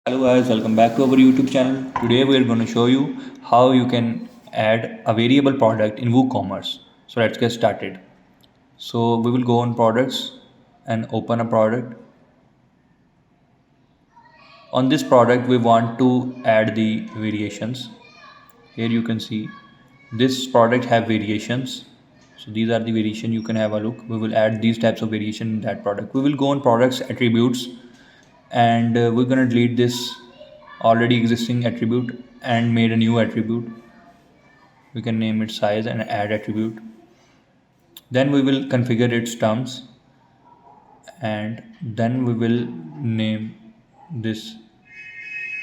Hello guys, welcome back to our YouTube channel. Today we are going to show you how you can add a variable product in WooCommerce. So let's get started. So we will go on products and open a product. On this product we want to add the variations. Here you can see this product have variations. So these are the variation, you can have a look. We will add these types of variation in that product. We will go on products attributes and we're going to delete this already existing attribute and made a new attribute. We can name it size and add attribute. Then we will configure its terms and then we will name this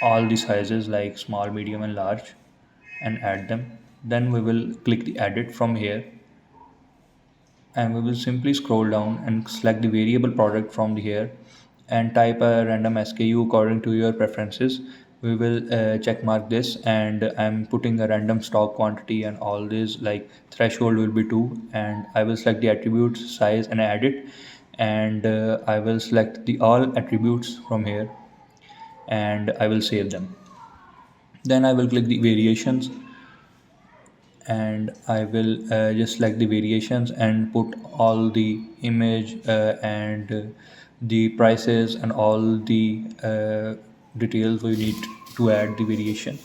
all the sizes like small, medium and large and add them. Then we will click the edit from here and we will simply scroll down and select the variable product from here and type a random SKU according to your preferences. We will check mark this and I'm putting a random stock quantity and all this, like threshold will be 2, and I will select the attributes size and add it, and I will select the all attributes from here and I will save them. Then I will click the variations and I will just select the variations and put all the image and the prices and all the details we need to add the variation.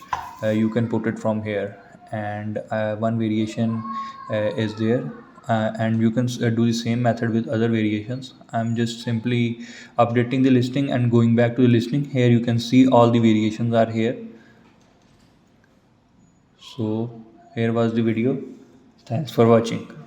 You can put it from here, and one variation is there, and you can do the same method with other variations. I'm just simply updating the listing and going back to the listing. Here you can see all the variations are here. So here was the video. Thanks for watching.